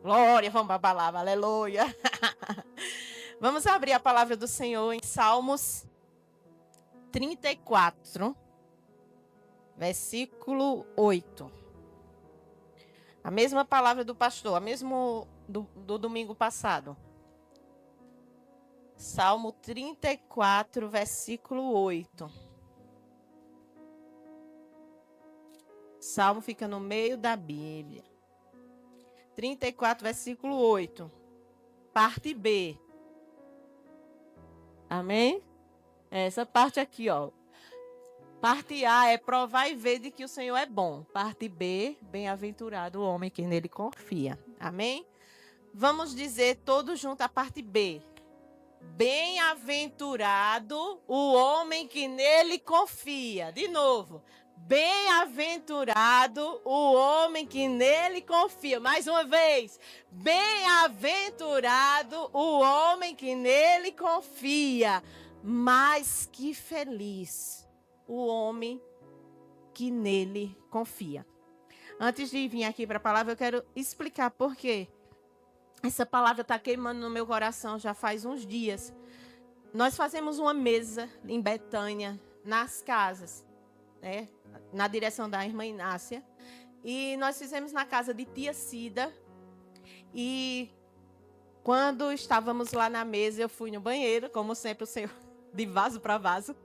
Glória, vamos para a palavra, aleluia. Vamos abrir a palavra do Senhor em Salmos 34, versículo 8. A mesma palavra do pastor, a mesma do domingo passado. Salmo 34, versículo 8. Salmo fica no meio da Bíblia. 34, versículo 8. Parte B. Amém? Essa parte aqui, ó. Parte A é provar e ver de que o Senhor é bom. Parte B, bem-aventurado o homem que nele confia. Amém? Vamos dizer todos juntos a parte B. Bem-aventurado o homem que nele confia. De novo. Bem-aventurado o homem que nele confia. Mais uma vez. Bem-aventurado o homem que nele confia. Mas que feliz o homem que nele confia. Antes de vir aqui para a palavra, eu quero explicar por quê. Essa palavra está queimando no meu coração já faz uns dias. Nós fazemos uma mesa em Betânia, nas casas, né? Na direção da irmã Inácia. E nós fizemos na casa de tia Cida. E quando estávamos lá na mesa, eu fui no banheiro, como sempre o Senhor, de vaso para vaso.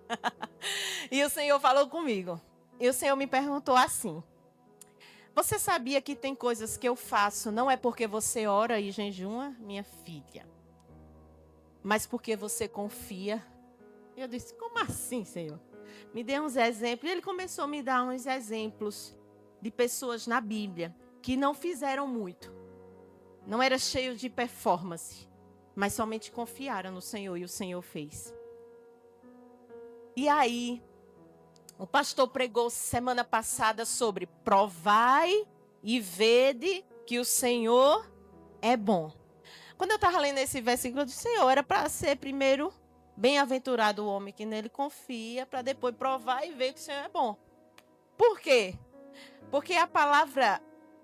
E o Senhor falou comigo. E o Senhor me perguntou assim: você sabia que tem coisas que eu faço não é porque você ora e jejuma, minha filha, mas porque você confia? Eu disse: como assim, Senhor? Me dê uns exemplos. E ele começou a me dar uns exemplos de pessoas na Bíblia que não fizeram muito. Não era cheio de performance, mas somente confiaram no Senhor e o Senhor fez. E aí, o pastor pregou semana passada sobre provai e vede que o Senhor é bom. Quando eu estava lendo esse versículo, eu disse: Senhor, era para ser primeiro bem-aventurado o homem que nele confia, para depois provar e ver que o Senhor é bom. Por quê? Porque a palavra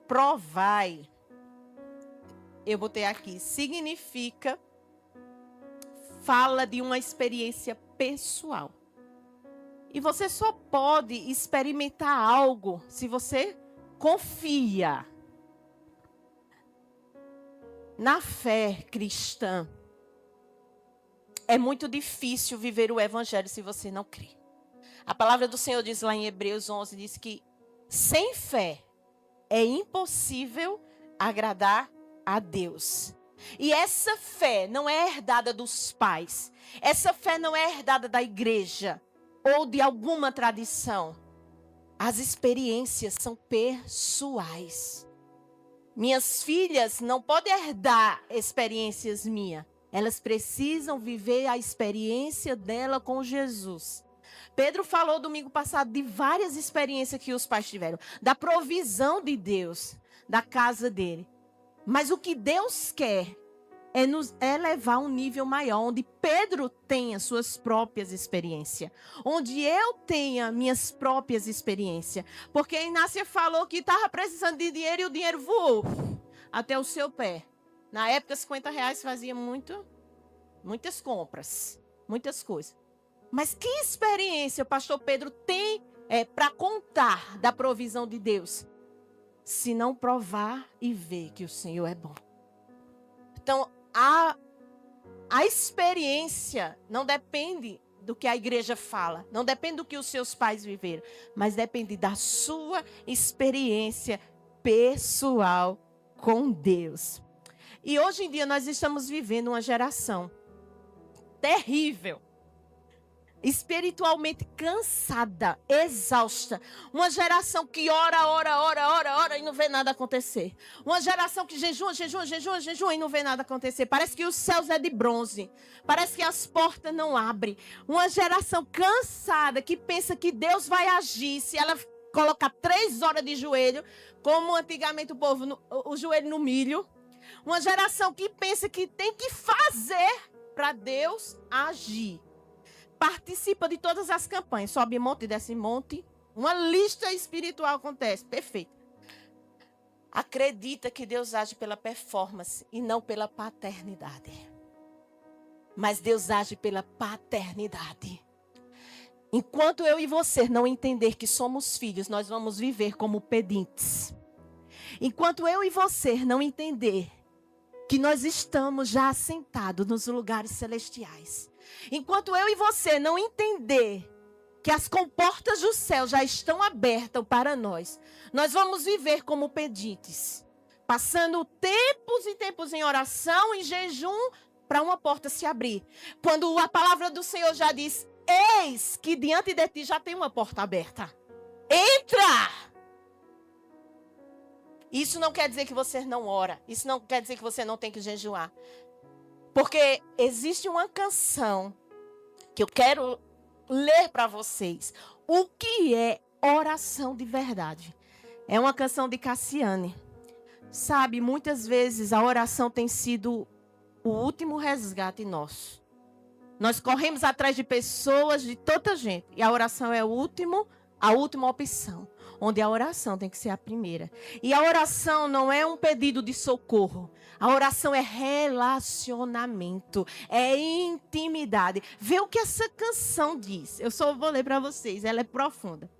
provai, eu botei aqui, significa, fala de uma experiência pessoal. E você só pode experimentar algo se você confia. Na fé cristã, é muito difícil viver o evangelho se você não crê. A palavra do Senhor diz lá em Hebreus 11, diz que sem fé é impossível agradar a Deus. E essa fé não é herdada dos pais. Essa fé não é herdada da igreja ou de alguma tradição. As experiências são pessoais. Minhas filhas não podem herdar experiências minhas. Elas precisam viver a experiência dela com Jesus. Pedro falou domingo passado de várias experiências que os pais tiveram. Da provisão de Deus, da casa dele. Mas o que Deus quer é nos elevar a um nível maior, onde Pedro tenha suas próprias experiências. Onde eu tenha minhas próprias experiências. Porque a Inácia falou que estava precisando de dinheiro e o dinheiro voou até o seu pé. Na época, R$50 fazia muitas compras, muitas coisas. Mas que experiência o pastor Pedro tem para contar da provisão de Deus? Se não provar e ver que o Senhor é bom. Então, a experiência não depende do que a igreja fala, não depende do que os seus pais viveram, mas depende da sua experiência pessoal com Deus. E hoje em dia nós estamos vivendo uma geração terrível, espiritualmente cansada, exausta. Uma geração que ora e não vê nada acontecer. Uma geração que jejua e não vê nada acontecer. Parece que os céus é de bronze. Parece que as portas não abrem. Uma geração cansada que pensa que Deus vai agir se ela colocar 3 horas de joelho, como antigamente o povo, o joelho no milho. Uma geração que pensa que tem que fazer para Deus agir. Participa de todas as campanhas, sobe monte, desce monte, uma lista espiritual acontece, perfeito. acredita que Deus age pela performance e não pela paternidade. Mas Deus age pela paternidade. Enquanto eu e você não entender que somos filhos, nós vamos viver como pedintes. Enquanto eu e você não entender que nós estamos já assentados nos lugares celestiais. Enquanto eu e você não entender que as comportas do céu já estão abertas para nós, nós vamos viver como pedintes, passando tempos e tempos em oração, em jejum, para uma porta se abrir. Quando a palavra do Senhor já diz, eis que diante de ti já tem uma porta aberta. Entra! Isso não quer dizer que você não ora. Isso não quer dizer que você não tem que jejuar. Porque existe uma canção que eu quero ler para vocês. O que é oração de verdade? É uma canção de Cassiane. Sabe, muitas vezes a oração tem sido o último resgate nosso. Nós corremos atrás de pessoas, de toda gente. E a oração é a última opção. Onde a oração tem que ser a primeira. E a oração não é um pedido de socorro. A oração é relacionamento. É intimidade. Vê o que essa canção diz. Eu só vou ler para vocês. Ela é profunda.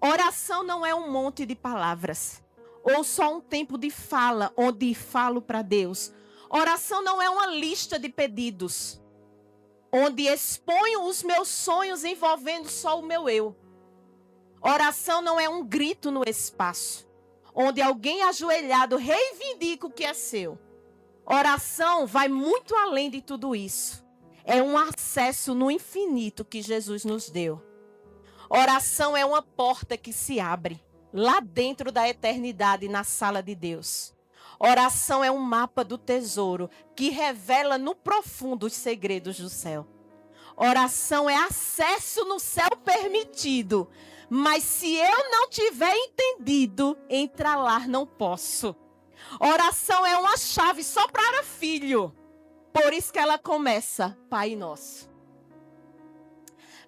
Oração não é um monte de palavras. Ou só um tempo de fala, onde falo para Deus. Oração não é uma lista de pedidos, onde exponho os meus sonhos envolvendo só o meu eu. Oração não é um grito no espaço, onde alguém ajoelhado reivindica o que é seu. Oração vai muito além de tudo isso. É um acesso no infinito que Jesus nos deu. Oração é uma porta que se abre lá dentro da eternidade, na sala de Deus. Oração é um mapa do tesouro que revela no profundo os segredos do céu. Oração é acesso no céu permitido. Mas se eu não tiver entendido, entrar lá não posso. Oração é uma chave só para filho. Por isso que ela começa, Pai Nosso.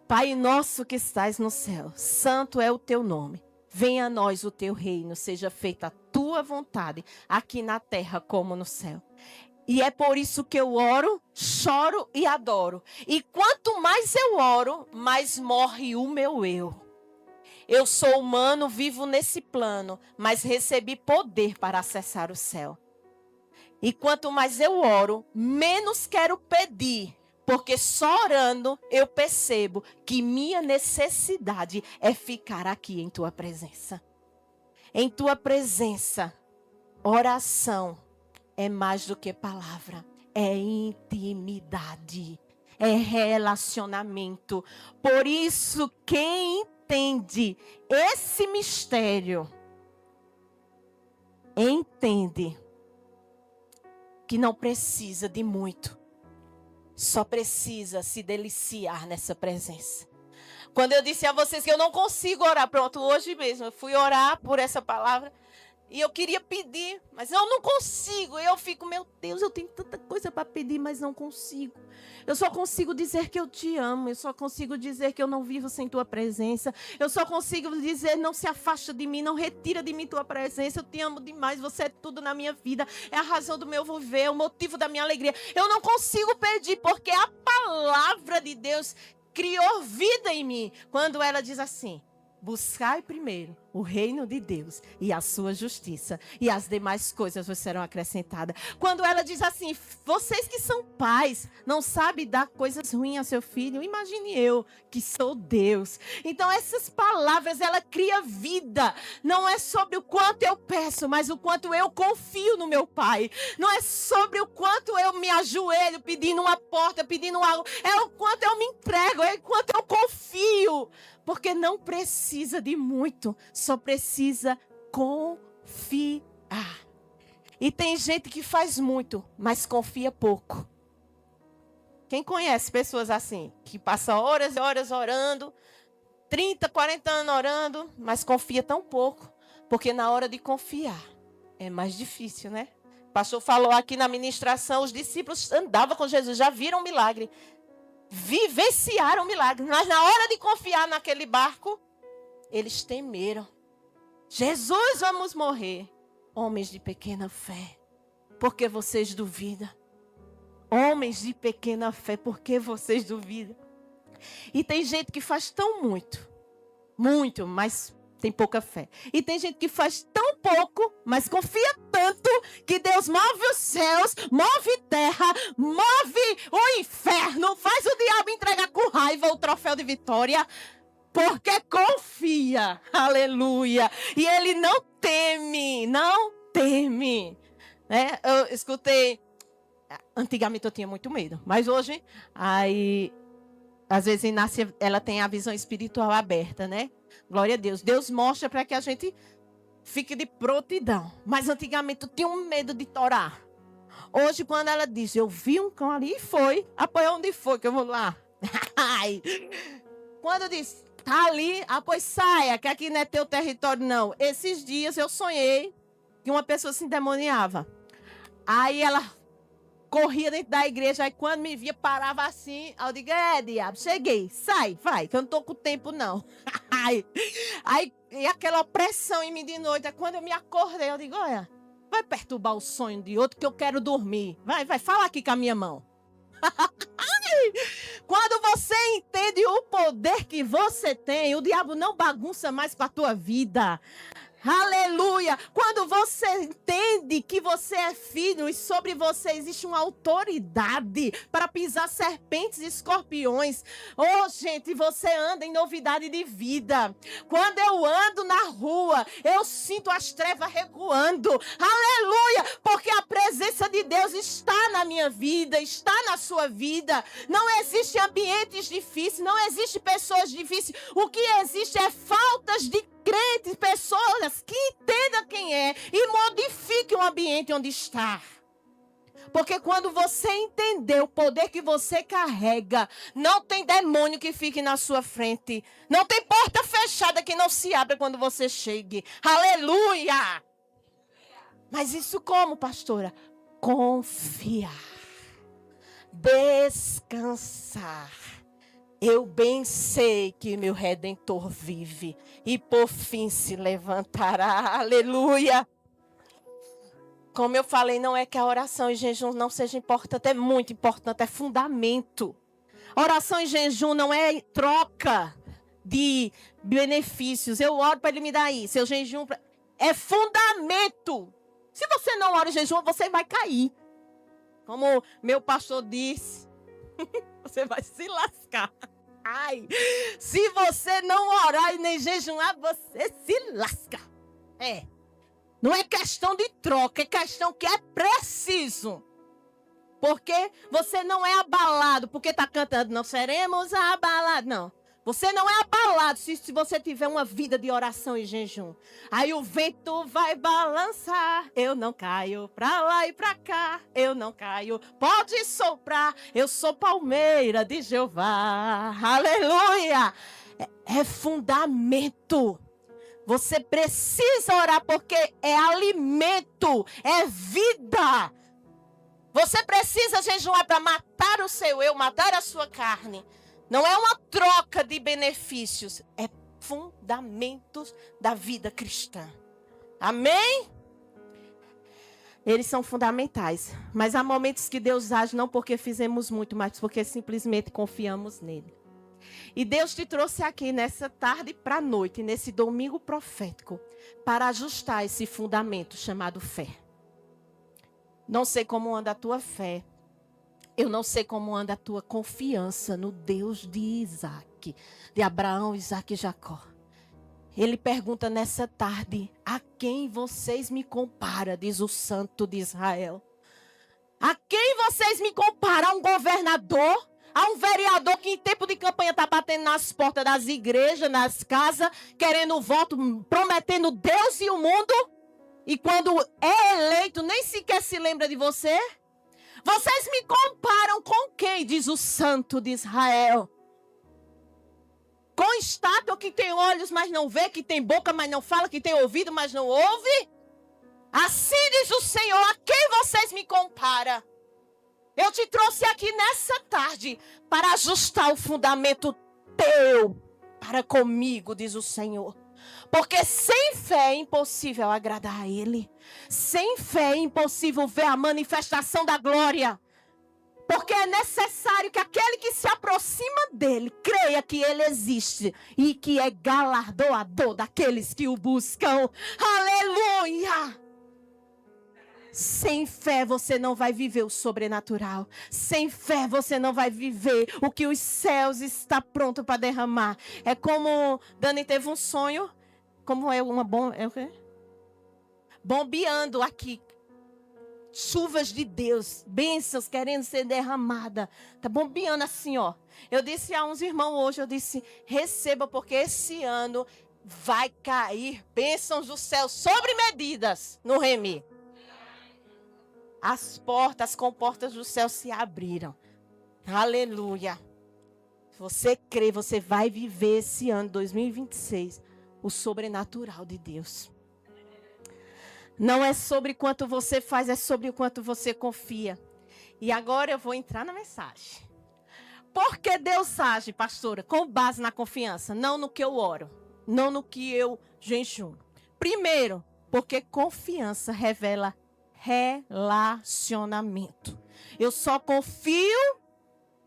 Pai nosso que estás no céu, santo é o teu nome. Venha a nós o teu reino, seja feita a tua vontade, aqui na terra como no céu. E é por isso que eu oro, choro e adoro. E quanto mais eu oro, mais morre o meu eu. Eu sou humano, vivo nesse plano, mas recebi poder para acessar o céu. E quanto mais eu oro, menos quero pedir. Porque só orando eu percebo que minha necessidade é ficar aqui em tua presença. Em tua presença, oração é mais do que palavra, é intimidade, é relacionamento. Por isso, quem entende esse mistério, entende que não precisa de muito. Só precisa se deliciar nessa presença. Quando eu disse a vocês que eu não consigo orar, pronto, hoje mesmo eu fui orar por essa palavra e eu queria pedir, mas eu não consigo. Eu fico, meu Deus, eu tenho tanta coisa para pedir, mas não consigo. Eu só consigo dizer que eu te amo, eu só consigo dizer que eu não vivo sem tua presença. Eu só consigo dizer, não se afasta de mim, não retira de mim tua presença. Eu te amo demais, você é tudo na minha vida, é a razão do meu viver, é o motivo da minha alegria. Eu não consigo pedir, porque a palavra de Deus criou vida em mim. Quando ela diz assim, buscai primeiro o reino de Deus e a sua justiça, e as demais coisas vos serão acrescentadas. Quando ela diz assim, vocês que são pais, não sabem dar coisas ruins ao seu filho, imagine eu, que sou Deus. Então essas palavras, ela cria vida. Não é sobre o quanto eu peço, mas o quanto eu confio no meu Pai. Não é sobre o quanto eu me ajoelho pedindo uma porta, pedindo algo. É o quanto eu me entrego, é o quanto eu confio. Porque não precisa de muito, só precisa confiar. E tem gente que faz muito, mas confia pouco. Quem conhece pessoas assim, que passam horas e horas orando, 30, 40 anos orando, mas confia tão pouco, porque na hora de confiar é mais difícil, né? O pastor falou aqui na ministração, os discípulos andavam com Jesus, já viram um milagre. Vivenciaram o milagre, mas na hora de confiar naquele barco, eles temeram. Jesus, vamos morrer. Homens de pequena fé, por que vocês duvidam? Homens de pequena fé, por que vocês duvidam? E tem gente que faz tão muito, mas tem pouca fé. E tem gente que faz tão pouco, mas confia tanto que Deus move os céus, move terra, move o inferno, faz o diabo entregar com raiva o troféu de vitória, porque confia. Aleluia. E ele não teme. Eu escutei, antigamente eu tinha muito medo, mas hoje, às vezes Inácia, ela tem a visão espiritual aberta, né? Glória a Deus. Deus mostra para que a gente fique de prontidão. Mas antigamente eu tinha um medo de torar. Hoje, quando ela diz, eu vi um cão ali e foi. Apoia onde foi que eu vou lá. Quando diz, tá ali, pois saia, que aqui não é teu território, não. Esses dias eu sonhei que uma pessoa se endemoniava. Aí ela corria dentro da igreja, aí quando me via, parava assim. Aí eu digo, diabo, cheguei, sai, vai, que eu não tô com tempo, não. E aquela opressão em mim de noite, aí quando eu me acordei, eu digo, olha, vai perturbar o sonho de outro que eu quero dormir. Vai, fala aqui com a minha mão. Quando você entende o poder que você tem, o diabo não bagunça mais com a tua vida. Aleluia! Quando você entende que você é filho e sobre você existe uma autoridade para pisar serpentes e escorpiões. Oh, gente, você anda em novidade de vida. Quando eu ando na rua, eu sinto as trevas recuando. Aleluia! Porque a presença de Deus está na minha vida, está na sua vida. Não existe ambientes difíceis, não existe pessoas difíceis. O que existe é faltas de crentes, pessoas que entendam quem é e modifiquem o ambiente onde está. Porque quando você entender o poder que você carrega, não tem demônio que fique na sua frente. Não tem porta fechada que não se abra quando você chegue. Aleluia! Mas isso como, pastora? Confiar. Descansar. Eu bem sei que meu Redentor vive e por fim se levantará. Aleluia! Como eu falei, não é que a oração e jejum não seja importante, é muito importante, é fundamento. Oração e jejum não é troca de benefícios. Eu oro para ele me dar isso, eu jejum é fundamento. Se você não ora e jejum, você vai cair. Como meu pastor disse, você vai se lascar. Ai, se você não orar e nem jejuar, você se lasca. Não é questão de troca, é questão que é preciso. Porque você não é abalado, porque está cantando, não seremos abalados, não. Você não é abalado se você tiver uma vida de oração e jejum. Aí o vento vai balançar, eu não caio pra lá e pra cá, eu não caio, pode soprar, eu sou palmeira de Jeová. Aleluia! É fundamento. Você precisa orar porque é alimento, é vida. Você precisa jejuar para matar o seu eu, matar a sua carne. Não é uma troca de benefícios, é fundamentos da vida cristã. Amém? Eles são fundamentais. Mas há momentos que Deus age não porque fizemos muito, mas porque simplesmente confiamos nele. E Deus te trouxe aqui nessa tarde para a noite, nesse domingo profético, para ajustar esse fundamento chamado fé. Não sei como anda a tua fé. Eu não sei como anda a tua confiança no Deus de Isaac, de Abraão, Isaac e Jacó. Ele pergunta nessa tarde, a quem vocês me comparam, diz o Santo de Israel. A quem vocês me comparam? A um governador? A um vereador que em tempo de campanha está batendo nas portas das igrejas, nas casas, querendo voto, prometendo Deus e o mundo? E quando é eleito, nem sequer se lembra de você? Vocês me comparam com quem? Diz o Santo de Israel. Com estátua que tem olhos, mas não vê, que tem boca, mas não fala, que tem ouvido, mas não ouve? Assim diz o Senhor, a quem vocês me comparam? Eu te trouxe aqui nessa tarde para ajustar o fundamento teu para comigo, diz o Senhor. Porque sem fé é impossível agradar a Ele. Sem fé é impossível ver a manifestação da glória. Porque é necessário que aquele que se aproxima dele creia que ele existe e que é galardoador daqueles que o buscam. Aleluia! Sem fé você não vai viver o sobrenatural. Sem fé você não vai viver o que os céus está pronto para derramar. É como Dani teve um sonho, como é uma bomba, é o quê? Bombeando aqui. Chuvas de Deus, bênçãos querendo ser derramada. Tá bombeando assim, ó. Eu disse a uns irmãos hoje, eu disse, receba, porque esse ano vai cair bênçãos do céu sobre medidas no Remi. As comportas do céu se abriram. Aleluia. Se você crê, você vai viver esse ano, 2026, o sobrenatural de Deus. Não é sobre quanto você faz, é sobre o quanto você confia. E agora eu vou entrar na mensagem. Por que Deus age, pastora, com base na confiança? Não no que eu oro, não no que eu jejuo. Primeiro, porque confiança revela relacionamento. Eu só confio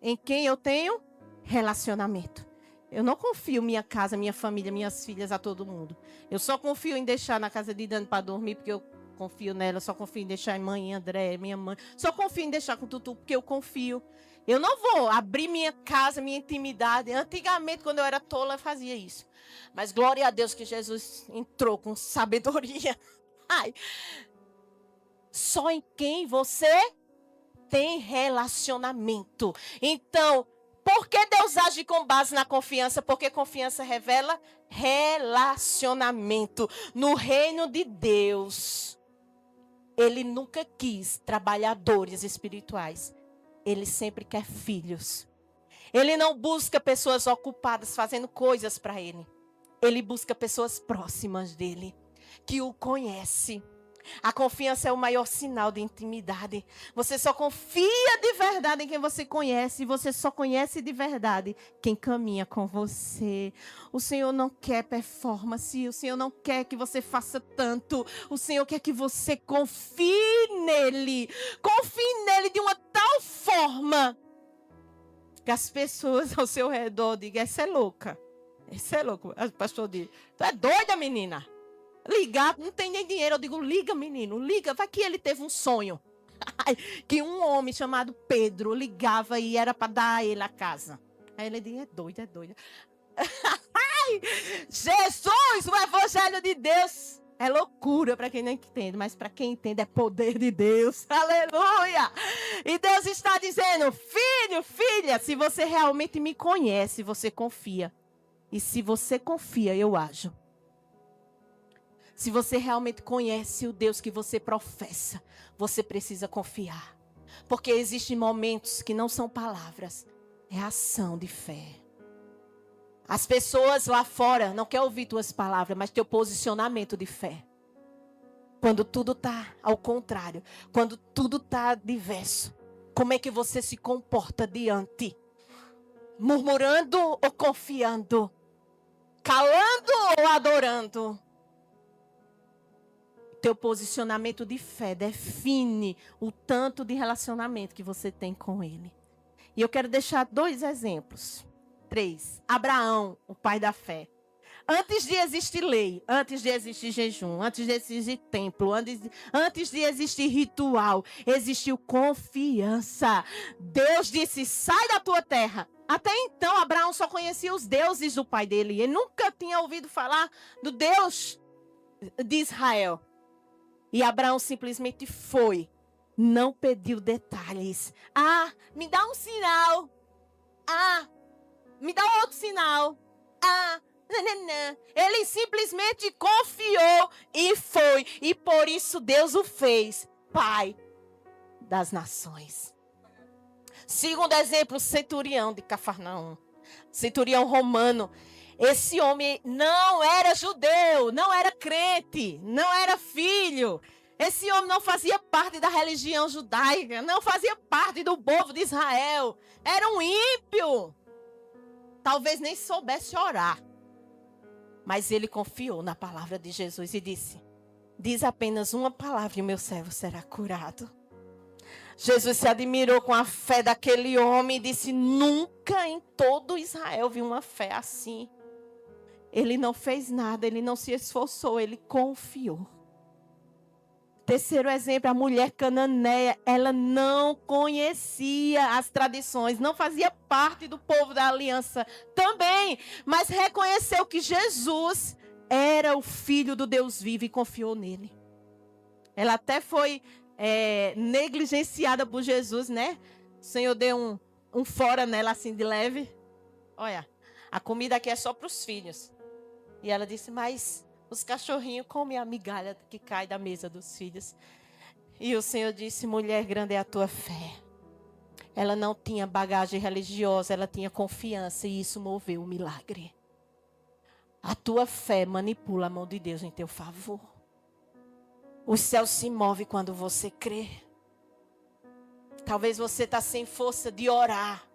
em quem eu tenho relacionamento. Eu não confio minha casa, minha família, minhas filhas a todo mundo. Eu só confio em deixar na casa de Dani para dormir, porque eu confio nela. Só confio em deixar a mãe, André, minha mãe. Só confio em deixar com o Tutu, porque eu confio. Eu não vou abrir minha casa, minha intimidade. Antigamente, quando eu era tola, eu fazia isso. Mas glória a Deus que Jesus entrou com sabedoria. Ai. Só em quem você tem relacionamento. Então, por que Deus age com base na confiança? Porque confiança revela relacionamento. No reino de Deus, Ele nunca quis trabalhadores espirituais. Ele sempre quer filhos. Ele não busca pessoas ocupadas fazendo coisas para Ele. Ele busca pessoas próximas dEle, que o conhecem. A confiança é o maior sinal de intimidade. Você só confia de verdade em quem você conhece. E você só conhece de verdade quem caminha com você. O Senhor não quer performance. O Senhor não quer que você faça tanto. O Senhor quer que você confie nele. Confie nele de uma tal forma que as pessoas ao seu redor digam, essa é louca. Essa é louca. O pastor diz, tu é doida, menina? Ligar, não tem nem dinheiro. Eu digo, liga, menino, liga. Vai que ele teve um sonho. Que um homem chamado Pedro ligava e era para dar a ele a casa. Aí ele diz, é doida, é doida. Jesus, o evangelho de Deus é loucura para quem não entende. Mas para quem entende é poder de Deus. Aleluia. E Deus está dizendo, filho, filha, se você realmente me conhece, você confia. E se você confia, eu ajo. Se você realmente conhece o Deus que você professa, você precisa confiar. Porque existem momentos que não são palavras, é ação de fé. As pessoas lá fora não querem ouvir tuas palavras, mas teu posicionamento de fé. Quando tudo está ao contrário, quando tudo está diverso, como é que você se comporta diante? Murmurando ou confiando? Calando ou adorando? Teu posicionamento de fé define o tanto de relacionamento que você tem com Ele. E eu quero deixar 2 exemplos. 3. Abraão, o pai da fé. Antes de existir lei, antes de existir jejum, antes de existir templo, antes de existir ritual, existiu confiança. Deus disse, sai da tua terra. Até então, Abraão só conhecia os deuses do pai dele. Ele nunca tinha ouvido falar do Deus de Israel. E Abraão simplesmente foi. Não pediu detalhes. Ah, me dá um sinal. Ah, me dá outro sinal. Ah, não. Ele simplesmente confiou e foi. E por isso Deus o fez pai das nações. Segundo exemplo, centurião de Cafarnaum. Centurião romano. Esse homem não era judeu, não era crente, não era filho. Esse homem não fazia parte da religião judaica, não fazia parte do povo de Israel. Era um ímpio. Talvez nem soubesse orar. Mas ele confiou na palavra de Jesus e disse: diz apenas uma palavra e o meu servo será curado. Jesus se admirou com a fé daquele homem e disse: nunca em todo Israel vi uma fé assim. Ele não fez nada, ele não se esforçou, ele confiou. Terceiro exemplo, a mulher cananeia, ela não conhecia as tradições, não fazia parte do povo da aliança também, mas reconheceu que Jesus era o Filho do Deus vivo e confiou nele. Ela até foi negligenciada por Jesus, né? O Senhor deu um fora nela assim de leve. Olha, a comida aqui é só para os filhos. E ela disse, mas os cachorrinhos comem a migalha que cai da mesa dos filhos. E o Senhor disse, mulher, grande é a tua fé. Ela não tinha bagagem religiosa, ela tinha confiança e isso moveu o milagre. A tua fé manipula a mão de Deus em teu favor. O céu se move quando você crê. Talvez você está sem força de orar.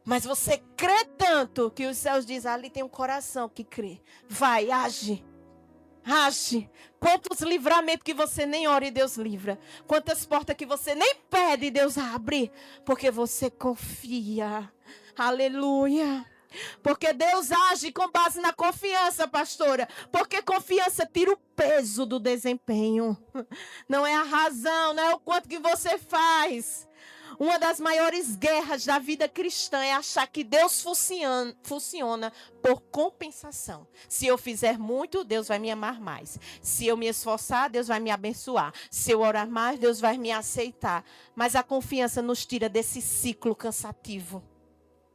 Mas você crê tanto que os céus dizem, ali tem um coração que crê. Vai, age. Age. Quantos livramentos que você nem ora e Deus livra. Quantas portas que você nem pede e Deus abre. Porque você confia. Aleluia. Porque Deus age com base na confiança, pastora. Porque confiança tira o peso do desempenho. Não é a razão, não é o quanto que você faz. Uma das maiores guerras da vida cristã é achar que Deus funciona por compensação. Se eu fizer muito, Deus vai me amar mais. Se eu me esforçar, Deus vai me abençoar. Se eu orar mais, Deus vai me aceitar. Mas a confiança nos tira desse ciclo cansativo.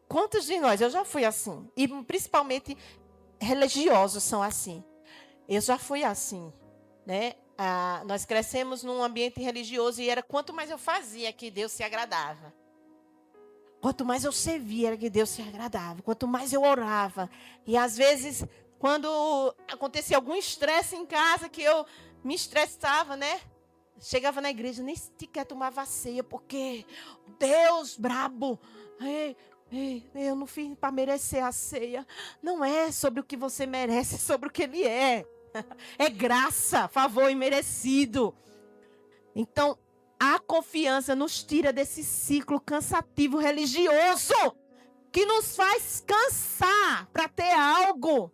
Quantos de nós? Eu já fui assim. E principalmente religiosos são assim. Eu já fui assim, né? Nós crescemos num ambiente religioso e era quanto mais eu fazia que Deus se agradava. Quanto mais eu servia era que Deus se agradava. Quanto mais eu orava. E às vezes, quando acontecia algum estresse em casa, que eu me estressava, né? Chegava na igreja, nem sequer tomava ceia, porque Deus brabo. Eu não fiz para merecer a ceia. Não é sobre o que você merece, é sobre o que Ele é. É graça, favor imerecido. Então, a confiança nos tira desse ciclo cansativo religioso que nos faz cansar para ter algo.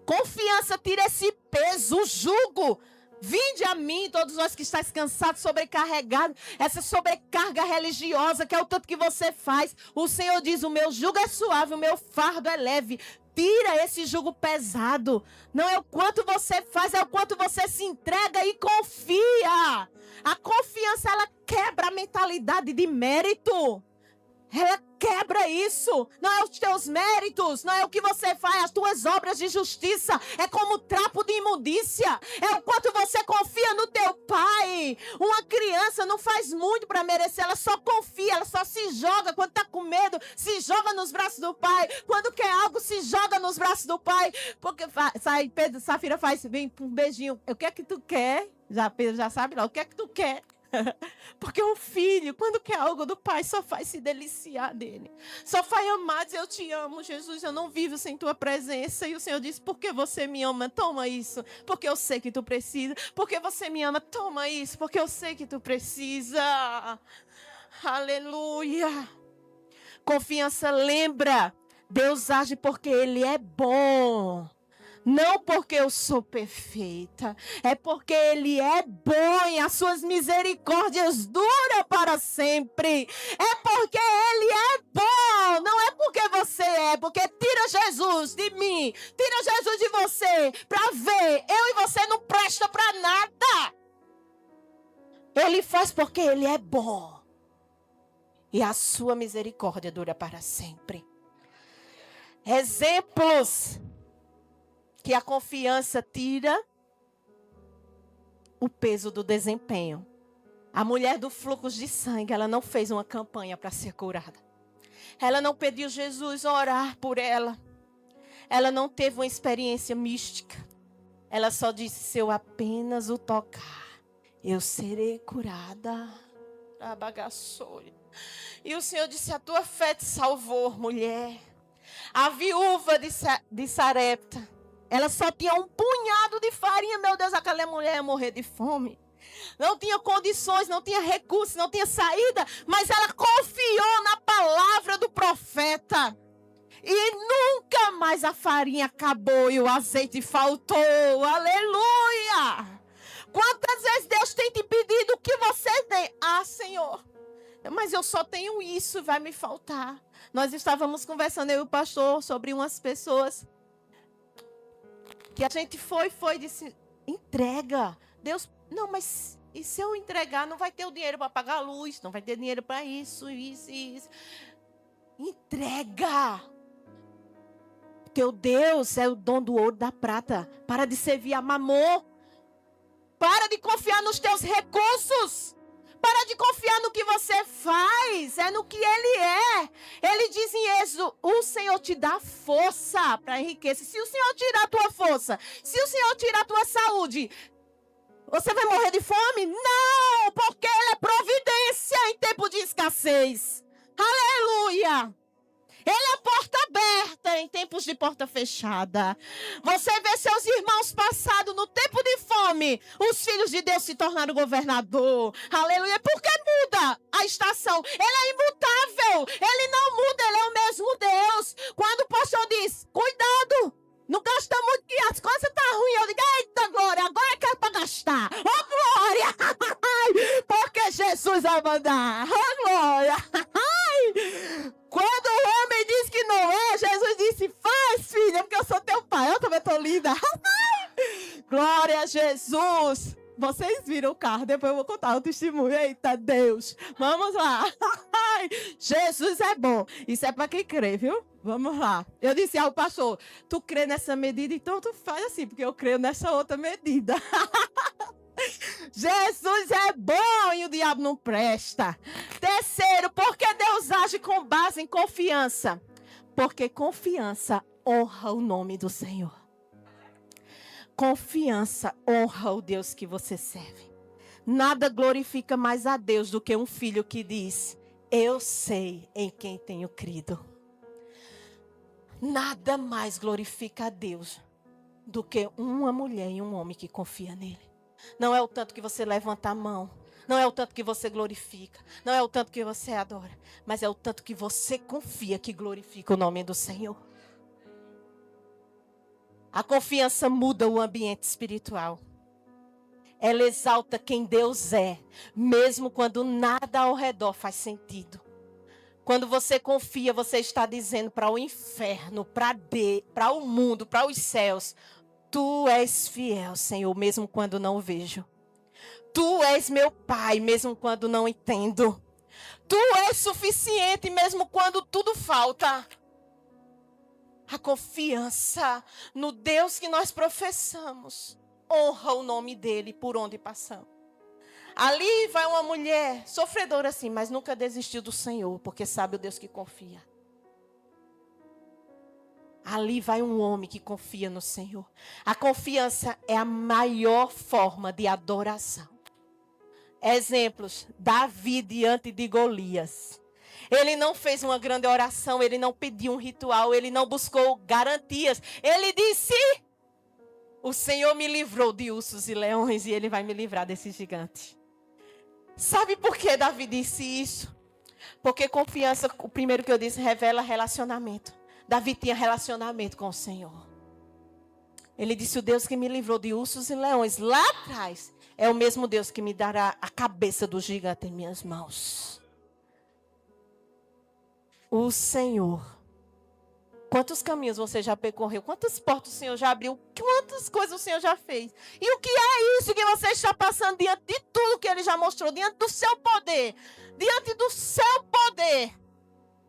Confiança tira esse peso, o jugo. Vinde a mim, todos nós que estáis cansados, sobrecarregados, essa sobrecarga religiosa, que é o tanto que você faz. O Senhor diz, o meu jugo é suave, o meu fardo é leve. Tira esse jugo pesado. Não é o quanto você faz, é o quanto você se entrega e confia. A confiança, ela quebra a mentalidade de mérito. Ela quebra isso. Não é os teus méritos, não é o que você faz, as tuas obras de justiça. É como trapo de imundícia. É o quanto você confia no teu pai. Uma criança não faz muito para merecer, ela só confia, ela só se joga quando está com medo, se joga nos braços do pai. Quando quer algo, se joga nos braços do pai. Porque Pedro, Safira faz, vem um beijinho. O que é que tu quer? Pedro já sabe lá, o que é que tu quer? Porque o filho, quando quer algo do pai, só faz se deliciar dele. Só faz amar, dizer, eu te amo, Jesus, eu não vivo sem tua presença. E o Senhor diz, porque você me ama, toma isso. Porque eu sei que tu precisa. Porque você me ama, toma isso. Porque eu sei que tu precisa. Aleluia. Confiança lembra, Deus age porque Ele é bom. Não porque eu sou perfeita, é porque Ele é bom e as suas misericórdias duram para sempre. É porque Ele é bom, não é porque você é, porque tira Jesus de mim, tira Jesus de você, para ver, eu e você não presta para nada. Ele faz porque Ele é bom e a sua misericórdia dura para sempre. Exemplos que a confiança tira o peso do desempenho. A mulher do fluxo de sangue, ela não fez uma campanha para ser curada. Ela não pediu Jesus orar por ela. Ela não teve uma experiência mística. Ela só disse, se eu apenas o tocar, eu serei curada. E o Senhor disse, a tua fé te salvou, mulher. A viúva de Sarepta, Ela só tinha um punhado de farinha. Meu Deus, aquela mulher ia morrer de fome. Não tinha condições, não tinha recursos, não tinha saída. Mas ela confiou na palavra do profeta. E nunca mais a farinha acabou e o azeite faltou. Aleluia! Quantas vezes Deus tem te pedido o que você tem? Ah, Senhor, mas eu só tenho isso, vai me faltar. Nós estávamos conversando, eu e o pastor, sobre umas pessoas que a gente foi e disse, entrega. Deus, não, mas e se eu entregar, não vai ter o dinheiro para pagar a luz, não vai ter dinheiro para isso. Entrega. Teu Deus é o dono do ouro e da prata. Para de servir a mamon. Para de confiar nos teus recursos. Para de confiar no que você faz. É no que Ele é. Ele diz em Êxodo, o Senhor te dá força para enriquecer. Se o Senhor tirar a tua força, se o Senhor tirar a tua saúde, você vai morrer de fome? Não, porque Ele é providência em tempo de escassez. Aleluia. Ele é porta aberta em tempos de porta fechada. Você vê seus irmãos passados no tempo de fome. Os filhos de Deus se tornaram governador. Aleluia. Por que muda a estação? Ele é imutável. Ele não muda. Ele é o mesmo Deus. Quando o pastor diz, cuidado, não gasta muito que as coisas estão ruins. Eu digo, eita glória, agora é que é para gastar. Oh glória. Porque Jesus vai mandar. Oh glória. Quando o homem diz que não é, Jesus disse, faz, filha, porque eu sou teu pai. Eu também estou linda. Glória a Jesus. Vocês viram o carro, depois eu vou contar o testemunho. Eita Deus. Vamos lá. Jesus é bom. Isso é para quem crê, viu? Vamos lá. Eu disse ao pastor, tu crê nessa medida, então tu faz assim, porque eu creio nessa outra medida. Jesus é bom e o diabo não presta. Terceiro, porque Deus age com base em confiança. Porque confiança honra o nome do Senhor. Confiança honra o Deus que você serve. Nada glorifica mais a Deus do que um filho que diz, eu sei em quem tenho crido. Nada mais glorifica a Deus do que uma mulher e um homem que confia nele. Não é o tanto que você levanta a mão. Não é o tanto que você glorifica. Não é o tanto que você adora. Mas é o tanto que você confia que glorifica o nome do Senhor. A confiança muda o ambiente espiritual. Ela exalta quem Deus é. Mesmo quando nada ao redor faz sentido. Quando você confia, você está dizendo para o inferno, para o mundo, para os céus, tu és fiel, Senhor, mesmo quando não vejo. Tu és meu Pai, mesmo quando não entendo. Tu és suficiente, mesmo quando tudo falta. A confiança no Deus que nós professamos honra o nome dele por onde passamos. Ali vai uma mulher sofredora assim, mas nunca desistiu do Senhor, porque sabe o Deus que confia. Ali vai um homem que confia no Senhor. A confiança é a maior forma de adoração. Exemplos, Davi diante de Golias. Ele não fez uma grande oração, ele não pediu um ritual, ele não buscou garantias. Ele disse, o Senhor me livrou de ursos e leões e ele vai me livrar desse gigante. Sabe por que Davi disse isso? Porque confiança, o primeiro que eu disse, revela relacionamento. Davi tinha relacionamento com o Senhor. Ele disse, o Deus que me livrou de ursos e leões lá atrás é o mesmo Deus que me dará a cabeça do gigante em minhas mãos. O Senhor. Quantos caminhos você já percorreu? Quantas portas o Senhor já abriu? Quantas coisas o Senhor já fez? E o que é isso que você está passando diante de tudo que Ele já mostrou? Diante do seu poder. Diante do seu poder.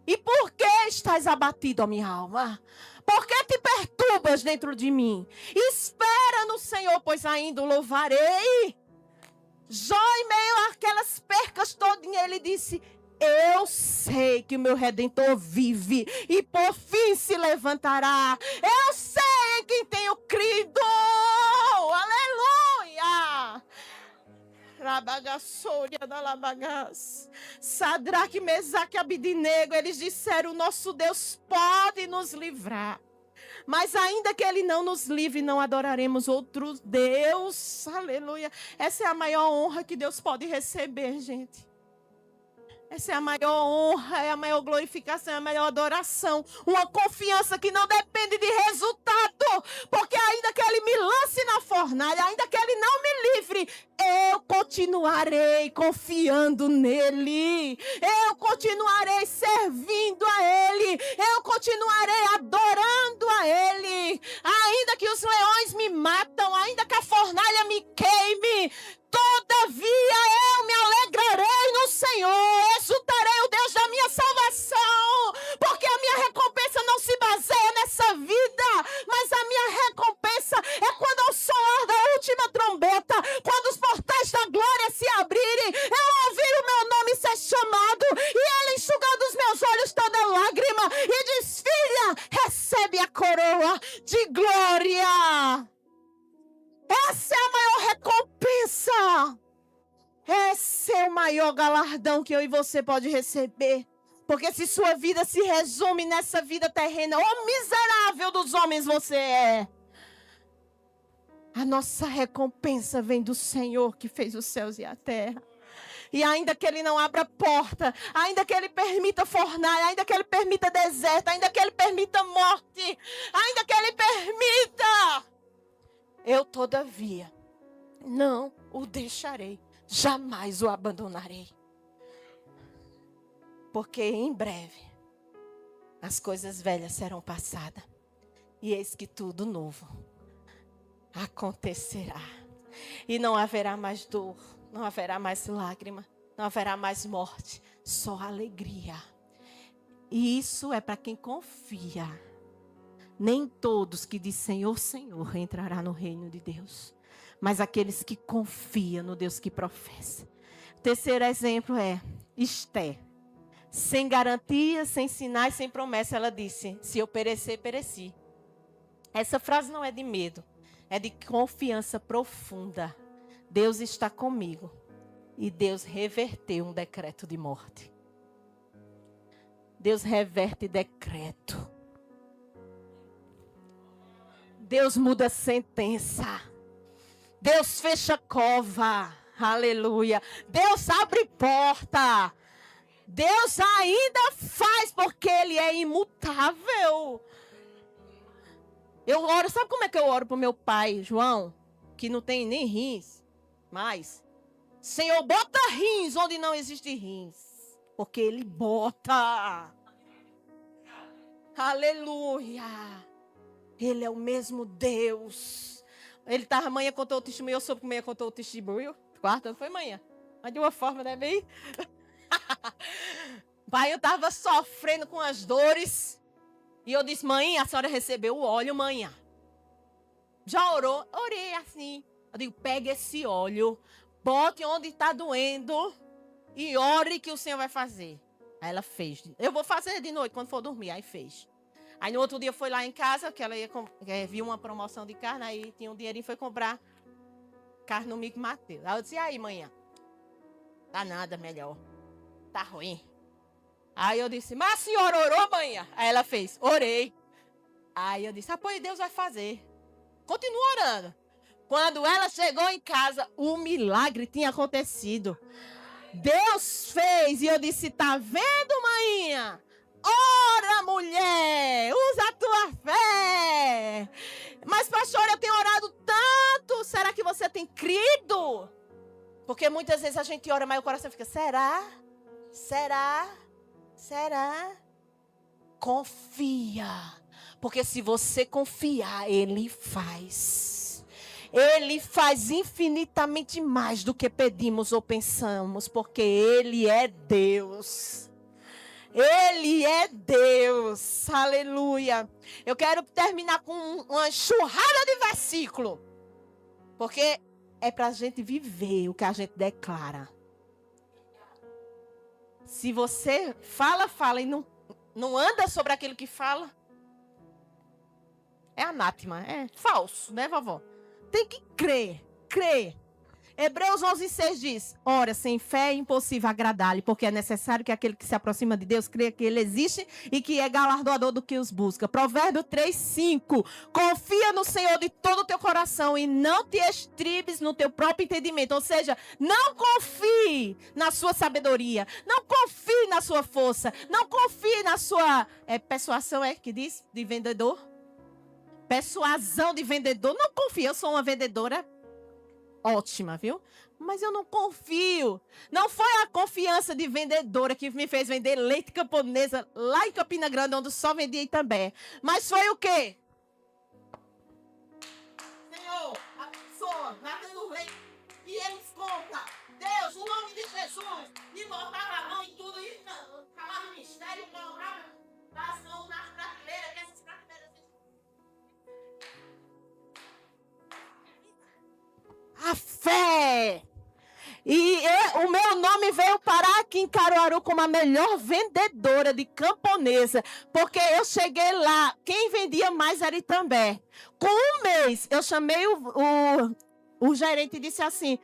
E por que estás abatido, ó minha alma? Por que te perturbas dentro de mim? Espera no Senhor, pois ainda o louvarei. Jó, em meio àquelas percas todinhas, ele disse, eu sei que o meu Redentor vive e por fim se levantará. Eu sei em quem tenho crido. Aleluia. Sadraque, Mesaque e Abidnego, eles disseram, nosso Deus pode nos livrar. Mas ainda que Ele não nos livre, não adoraremos outro Deus. Aleluia. Essa é a maior honra que Deus pode receber, gente. Essa é a maior honra, é a maior glorificação, é a maior adoração. Uma confiança que não depende de resultado. Porque ainda que Ele me lance na fornalha, ainda que Ele não me livre, eu continuarei confiando nele. Eu continuarei servindo a Ele. Eu continuarei adorando a Ele. Ainda que os leões me matam, ainda que a fornalha me queime, todavia eu me alegrarei no Senhor, exultarei o Deus da minha salvação, porque a minha recompensa não se baseia nessa vida, mas a minha recompensa é quando ao soar da última trombeta, quando os portais da glória se abrirem, eu ouvir o meu nome ser chamado, e Ele enxugar dos meus olhos toda lágrima, e diz: filha, recebe a coroa de glória. Essa é a maior recompensa. Esse é o maior galardão que eu e você pode receber. Porque se sua vida se resume nessa vida terrena, ô miserável dos homens você é. A nossa recompensa vem do Senhor que fez os céus e a terra. E ainda que Ele não abra porta, ainda que Ele permita fornalha, ainda que Ele permita deserto, ainda que Ele permita morte, ainda que Ele permita, eu, todavia, não o deixarei, jamais o abandonarei. Porque em breve as coisas velhas serão passadas, e eis que tudo novo acontecerá. E não haverá mais dor, não haverá mais lágrima, não haverá mais morte, só alegria. E isso é para quem confia. Nem todos que dizem Senhor, Senhor entrará no reino de Deus, mas aqueles que confiam no Deus que professa. O terceiro exemplo é Esté. Sem garantia, sem sinais, sem promessa, ela disse: se eu perecer, pereci. Essa frase não é de medo, é de confiança profunda. Deus está comigo. E Deus reverteu um decreto de morte. Deus reverte decreto. Deus muda sentença. Deus fecha cova. Aleluia. Deus abre porta. Deus ainda faz, porque Ele é imutável. Eu oro, sabe como é que eu oro para o meu pai, João? Que não tem nem rins mais. Senhor, bota rins onde não existe rins. Porque Ele bota. Aleluia. Ele é o mesmo Deus. Ele estava, amanhã contou o testemunho, eu soube que amanhã contou o testemunho. Quarta, não foi manhã? Mas de uma forma, né, bem? Pai, eu estava sofrendo com as dores. E eu disse: mãe, a senhora recebeu o óleo, mãe. Já orou? Orei assim. Eu digo: pega esse óleo, bote onde está doendo e ore que o Senhor vai fazer. Aí ela fez. Eu vou fazer de noite, quando for dormir. Aí fez. Aí no outro dia foi lá em casa, que ela viu uma promoção de carne, aí tinha um dinheirinho e foi comprar carne no Mico Mateus. Aí eu disse: e aí, manhã? Tá nada melhor. Tá ruim. Aí eu disse: mas a senhora orou, manhã? Aí ela fez: orei. Aí eu disse: pois Deus vai fazer. Continua orando. Quando ela chegou em casa, o milagre tinha acontecido. Deus fez. E eu disse: tá vendo, manhã? Ora, mulher, usa a tua fé. Mas, pastor, eu tenho orado tanto. Será que você tem crido? Porque muitas vezes a gente ora, mas o coração fica: será? Será? Será? Confia. Porque se você confiar, Ele faz. Ele faz infinitamente mais do que pedimos ou pensamos. Porque Ele é Deus. Ele é Deus. Aleluia. Eu quero terminar com uma enxurrada de versículo. Porque é para a gente viver o que a gente declara. Se você fala e não anda sobre aquilo que fala, é anátema, é falso, né, vovó? Tem que crer. Hebreus 11:6 diz: ora, sem fé é impossível agradar-lhe, porque é necessário que aquele que se aproxima de Deus creia que ele existe e que é galardoador do que os busca. Provérbio 3:5: confia no Senhor de todo o teu coração e não te estribes no teu próprio entendimento. Ou seja, não confie na sua sabedoria, não confie na sua força, não confie na sua persuasão, que diz, de vendedor. Persuasão de vendedor. Não confie, eu sou uma vendedora ótima, viu? Mas eu não confio. Não foi a confiança de vendedora que me fez vender leite camponesa lá em Campina Grande, onde só vendia Itambé. Mas foi o quê? Senhor, a pessoa dando leite e eles contam. Deus, no nome de Jesus, e botava a mão em tudo isso, falava no mistério, colocava as mãos nas prateleiras, que essas prateleiras. A fé. E o meu nome veio parar aqui em Caruaru como a melhor vendedora de camponesa, porque eu cheguei lá, quem vendia mais era Itambé. Com um mês, eu chamei o gerente e disse assim: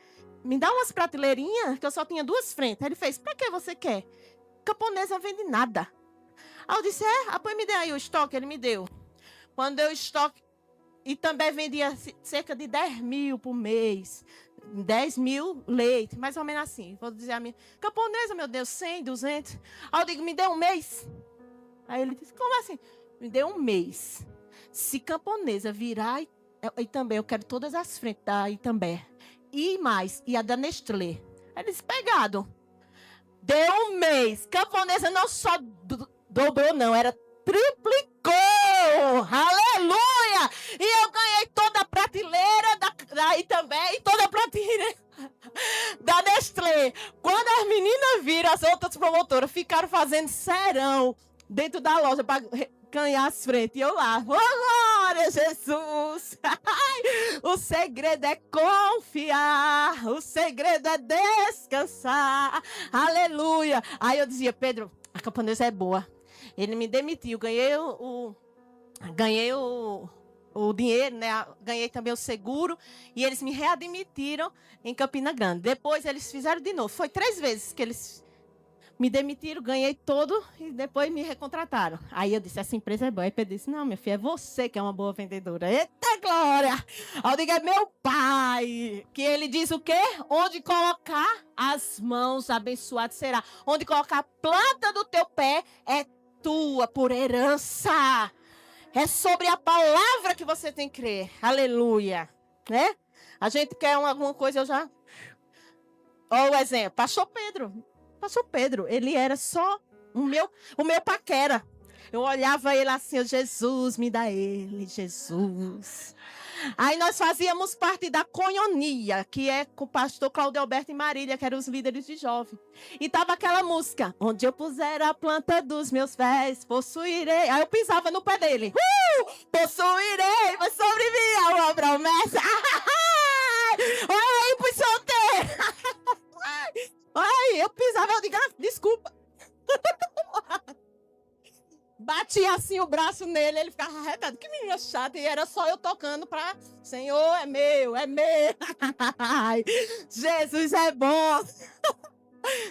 me dá umas prateleirinhas, que eu só tinha 2 frentes. Ele fez: pra que você quer? Camponesa não vende nada. Aí eu disse: pois me dê aí o estoque. Ele me deu. Quando deu o estoque, e também vendia cerca de 10 mil por mês. 10 mil leite, mais ou menos assim. Vou dizer a minha camponesa, meu Deus, 100, 200. Aí eu digo: me dê um mês. Aí ele disse: como assim? Me dê um mês. Se camponesa virar, e também eu quero todas as frentes da Itambé. E mais, e a da Nestlé. Aí ele disse: pegado. Deu um mês. Camponesa não só dobrou, não, era triplicou. Aleluia! E eu ganhei toda a prateleira da Itambé e toda a prateleira da Nestlé. Quando as meninas viram, as outras promotoras ficaram fazendo serão dentro da loja para ganhar as frentes. E eu lá: oh, glória, Jesus! O segredo é confiar, o segredo é descansar. Aleluia! Aí eu dizia: Pedro, a camponesa é boa. Ele me demitiu, ganhei o dinheiro, né? Ganhei também o seguro e eles me readmitiram em Campina Grande. Depois eles fizeram de novo. Foi 3 vezes que eles me demitiram, ganhei todo e depois me recontrataram. Aí eu disse: essa empresa é boa. Aí Pedro disse: não, minha filha, é você que é uma boa vendedora. Eita glória! Aí eu digo: é meu pai. Que ele diz o quê? Onde colocar as mãos, abençoado será. Onde colocar a planta do teu pé é tua por herança. É sobre a palavra que você tem que crer. Aleluia. Né? A gente quer alguma coisa, eu já... Ó, o exemplo. Pastor Pedro, ele era só o meu paquera. Eu olhava ele assim: Jesus, me dá ele, Jesus. Aí nós fazíamos parte da Coinonia, que é com o pastor Claudio Alberto e Marília, que eram os líderes de jovem. E tava aquela música: onde eu puser a planta dos meus pés, possuirei. Aí eu pisava no pé dele: possuirei, mas sobre mim é uma promessa. Olha aí pro solteiro. Ai, eu pisava, eu digo: desculpa. Batia assim o braço nele, ele ficava arretado. Que menina chata. E era só eu tocando para: Senhor, é meu, é meu. Jesus é bom.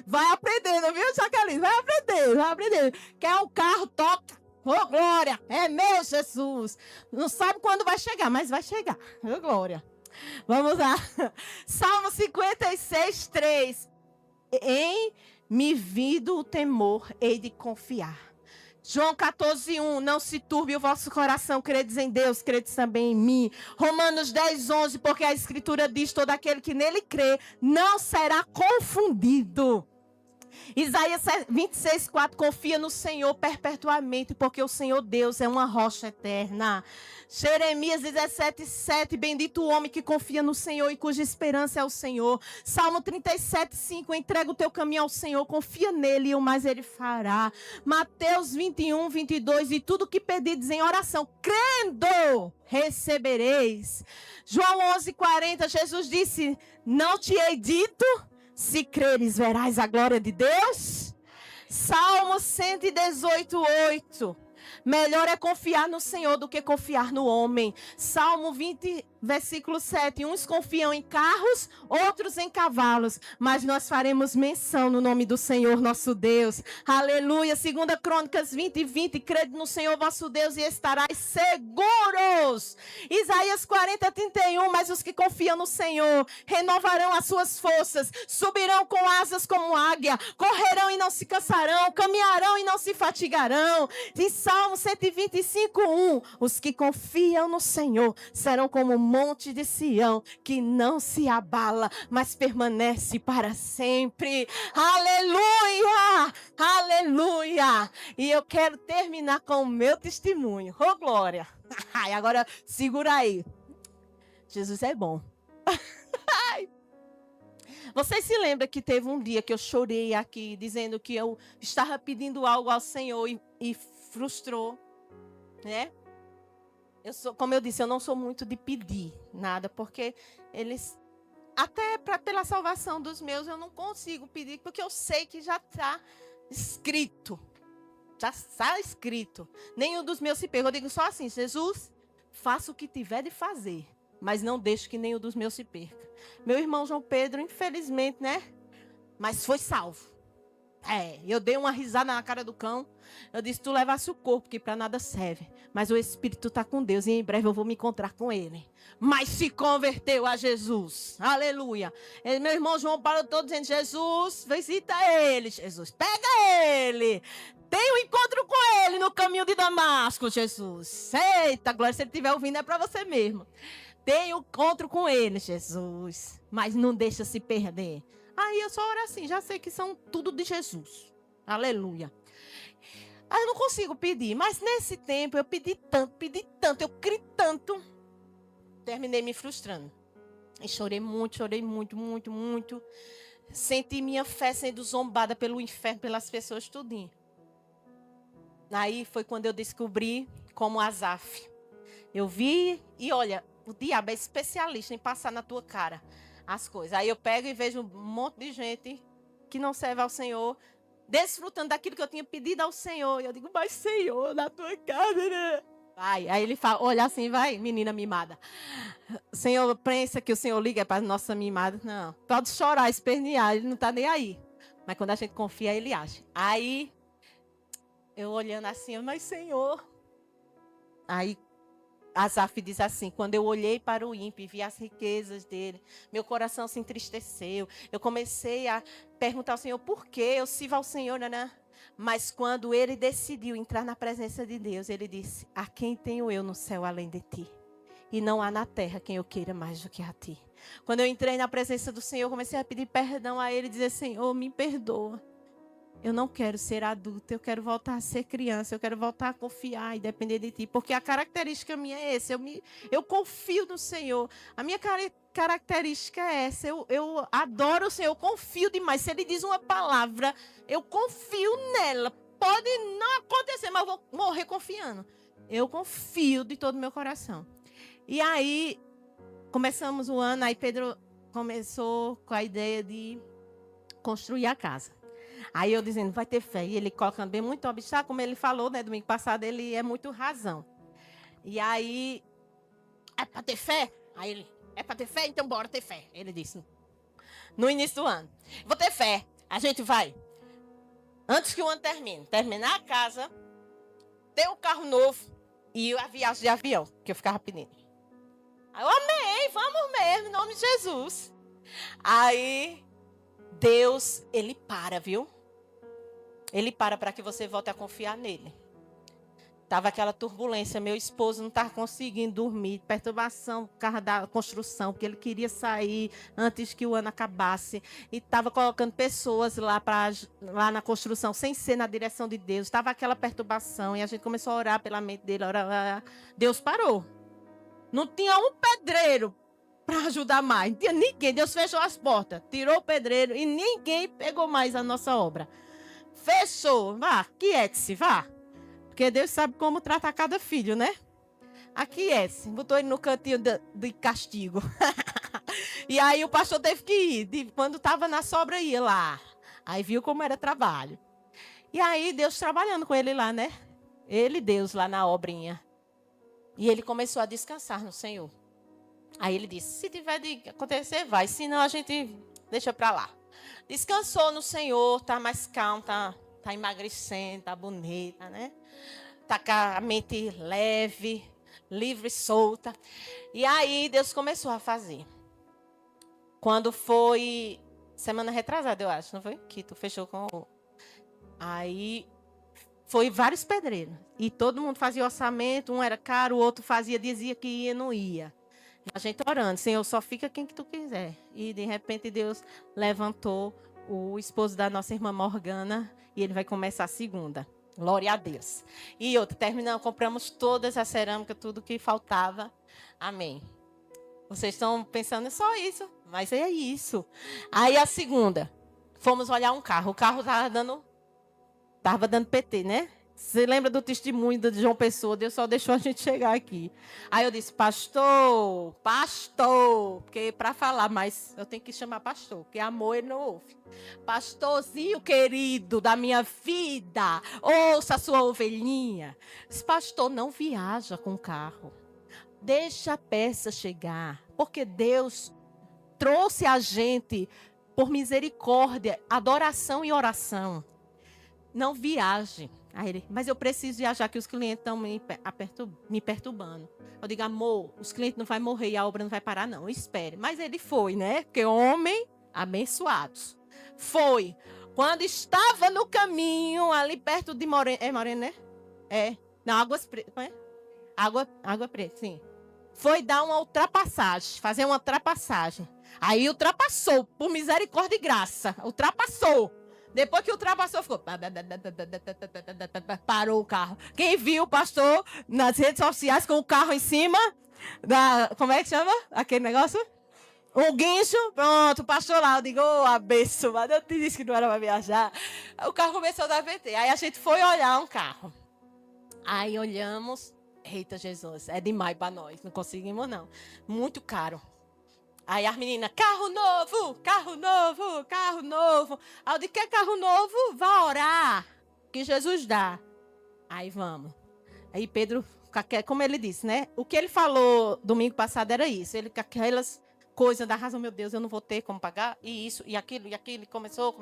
Vai aprendendo, viu, Jacqueline? Vai aprendendo. Quer um carro, toca. Ô, glória, é meu, Jesus. Não sabe quando vai chegar, mas vai chegar. Ô, glória. Vamos lá. Salmo 56, 3. Em me vindo o temor, hei de confiar. João 14:1, não se turbe o vosso coração, credes em Deus, credes também em mim. Romanos 10:11, porque a Escritura diz: todo aquele que nele crê não será confundido. Isaías 26:4, confia no Senhor perpetuamente, porque o Senhor Deus é uma rocha eterna. Jeremias 17:7, bendito o homem que confia no Senhor e cuja esperança é o Senhor. Salmo 37:5, entrega o teu caminho ao Senhor, confia nele e o mais ele fará. Mateus 21:22, e tudo que pedides em oração, crendo, recebereis. João 11:40, Jesus disse: não te hei dito, se creres verás a glória de Deus. Salmo 118:8, Melhor é confiar no Senhor do que confiar no homem. Salmo 20, versículo 7. Uns confiam em carros, outros em cavalos. Mas nós faremos menção no nome do Senhor nosso Deus. Aleluia. 2 Crônicas 20, 20. Crede no Senhor vosso Deus e estarás seguros. Isaías 40, 31. Mas os que confiam no Senhor renovarão as suas forças. Subirão com asas como águia. Correrão e não se cansarão. Caminharão e não se fatigarão. De Salmo 125, 1. Os que confiam no Senhor serão como o monte de Sião, que não se abala, mas permanece para sempre. Aleluia! Aleluia! E eu quero terminar com o meu testemunho. Oh, glória! E agora, segura aí. Jesus é bom. Vocês se lembram que teve um dia que eu chorei aqui, dizendo que eu estava pedindo algo ao Senhor e frustrou, né? Como eu disse, eu não sou muito de pedir nada, porque eles, até pela salvação dos meus, eu não consigo pedir, porque eu sei que já está escrito. Já está escrito. Nenhum dos meus se perca. Eu digo só assim: Jesus, faça o que tiver de fazer, mas não deixe que nenhum dos meus se perca. Meu irmão João Pedro, infelizmente, né? Mas foi salvo. Eu dei uma risada na cara do cão. Eu disse: tu levasse o corpo, que para nada serve. Mas o espírito está com Deus e em breve eu vou me encontrar com ele. Mas se converteu a Jesus. Aleluia. Meu irmão João Paulo todo dizendo: Jesus, visita ele. Jesus, pega ele. Tem um encontro com ele no caminho de Damasco, Jesus. Eita, glória, se ele estiver ouvindo é para você mesmo. Tem um encontro com ele, Jesus. Mas não deixa se perder. Aí eu só oro assim, já sei que são tudo de Jesus. Aleluia. Aí eu não consigo pedir, mas nesse tempo eu pedi tanto, eu criei tanto. Terminei me frustrando. E chorei muito. Senti minha fé sendo zombada pelo inferno, pelas pessoas tudinho. Aí foi quando eu descobri como Asaf. Eu vi e olha, o diabo é especialista em passar na tua cara as coisas. Aí eu pego e vejo um monte de gente que não serve ao Senhor, desfrutando daquilo que eu tinha pedido ao Senhor. E eu digo: mas Senhor, na tua casa, né? Vai. Aí ele fala, olha assim, vai, menina mimada. O Senhor pensa que o Senhor liga para a nossa mimada? Não. Pode chorar, espernear, ele não está nem aí. Mas quando a gente confia, ele age. Aí, eu olhando assim, mas Senhor. Aí, Asaf diz assim: quando eu olhei para o ímpio e vi as riquezas dele, meu coração se entristeceu. Eu comecei a perguntar ao Senhor por quê, eu sirvo ao Senhor, né? Mas quando ele decidiu entrar na presença de Deus, ele disse: a quem tenho eu no céu além de ti? E não há na terra quem eu queira mais do que a ti. Quando eu entrei na presença do Senhor, comecei a pedir perdão a ele, dizer: Senhor, me perdoa. Eu não quero ser adulta, eu quero voltar a ser criança, eu quero voltar a confiar e depender de ti. Porque a característica minha é essa, eu confio no Senhor. A minha característica é essa, eu adoro o Senhor, eu confio demais. Se Ele diz uma palavra, eu confio nela. Pode não acontecer, mas eu vou morrer confiando. Eu confio de todo o meu coração. E aí, começamos o ano, aí Pedro começou com a ideia de construir a casa. Aí eu dizendo: vai ter fé. E ele colocando bem muito obstáculo, como ele falou, né, domingo passado, ele é muito razão. E aí, é para ter fé? Aí ele: é para ter fé? Então bora ter fé. Ele disse, no início do ano: vou ter fé, a gente vai. Antes que o ano terminar a casa, ter o carro novo e a viagem de avião, que eu ficava pedindo. Aí eu amei, vamos mesmo, em nome de Jesus. Aí, Deus, Ele para, viu? Ele para que você volte a confiar nele. Tava aquela turbulência, meu esposo não estava conseguindo dormir, perturbação por causa da construção, porque ele queria sair antes que o ano acabasse. E estava colocando pessoas lá na construção, sem ser na direção de Deus. Estava aquela perturbação e a gente começou a orar pela mente dele. Orar. Deus parou. Não tinha um pedreiro para ajudar mais. Não tinha ninguém. Deus fechou as portas, tirou o pedreiro e ninguém pegou mais a nossa obra. Fechou. Vá, quiete-se, vá. Porque Deus sabe como tratar cada filho, né? Aquiete-se. Botou ele no cantinho de castigo. E aí o pastor teve que ir. Quando estava na sobra, ia lá. Aí viu como era trabalho. E aí Deus trabalhando com ele lá, né? Ele e Deus lá na obrinha. E ele começou a descansar no Senhor. Aí ele disse, se tiver de acontecer, vai. Senão a gente deixa para lá. Descansou no Senhor, tá mais calmo, tá emagrecendo, tá bonita, né? Tá com a mente leve, livre, solta. E aí Deus começou a fazer. Quando foi semana retrasada, eu acho, não foi? Que tu fechou com o... Aí foi vários pedreiros. E todo mundo fazia orçamento, um era caro, o outro fazia, dizia que ia, não ia. E a gente orando, Senhor, só fica quem que tu quiser. E de repente Deus levantou o esposo da nossa irmã Morgana e ele vai começar a segunda. Glória a Deus. E outra, terminamos, compramos todas as cerâmicas, tudo que faltava. Amém. Vocês estão pensando, é só isso. Mas é isso. Aí a segunda, fomos olhar um carro. O carro estava dando PT, né? Você lembra do testemunho de João Pessoa? Deus só deixou a gente chegar aqui. Aí eu disse, pastor, porque para falar, mas eu tenho que chamar pastor, porque amor ele não ouve. Pastorzinho querido da minha vida, ouça a sua ovelhinha. Esse pastor não viaja com carro. Deixa a peça chegar, porque Deus trouxe a gente por misericórdia, adoração e oração. Não viaje. Aí ele, mas eu preciso viajar, que os clientes estão me perturbando. Eu digo, amor, os clientes não vão morrer e a obra não vai parar, não. Espere. Mas ele foi, né? Porque homem abençoados. Foi. Quando estava no caminho, ali perto de Morena. É Morena, né? É. Não, Águas Pretas. É? Água Preta, sim. Foi dar uma ultrapassagem, fazer uma ultrapassagem. Aí ultrapassou, por misericórdia e graça. Ultrapassou. Depois que ultrapassou, ficou... Parou o carro. Quem viu o pastor nas redes sociais com o carro em cima como é que chama? Aquele negócio? Um guincho. Pronto, o pastor lá. Eu digo, abençoado. Eu te disse que não era para viajar. O carro começou a dar PT. Aí a gente foi olhar um carro. Aí olhamos. Eita, Jesus, é demais para nós. Não conseguimos, não. Muito caro. Aí as meninas, carro novo, carro novo, carro novo. Aí eu disse, quer carro novo? Vá orar, que Jesus dá. Aí vamos. Aí Pedro, como ele disse, né? O que ele falou domingo passado era isso. Ele com aquelas coisas da razão, meu Deus, eu não vou ter como pagar. E isso, e aquilo. Começou.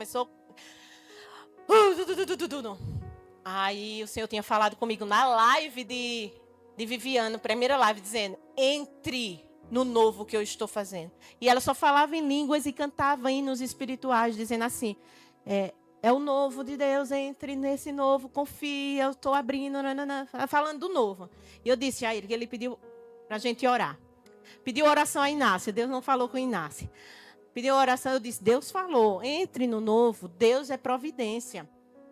Aí o Senhor tinha falado comigo na live de Viviane, primeira live, dizendo, entre no novo que eu estou fazendo. E ela só falava em línguas e cantava hinos espirituais, dizendo assim, é o novo de Deus, entre nesse novo, confia, eu estou abrindo, falando do novo. E eu disse a ele, que ele pediu para a gente orar. Pediu oração a Inácia, Deus não falou com Inácia. Pediu oração, eu disse, Deus falou, entre no novo, Deus é providência.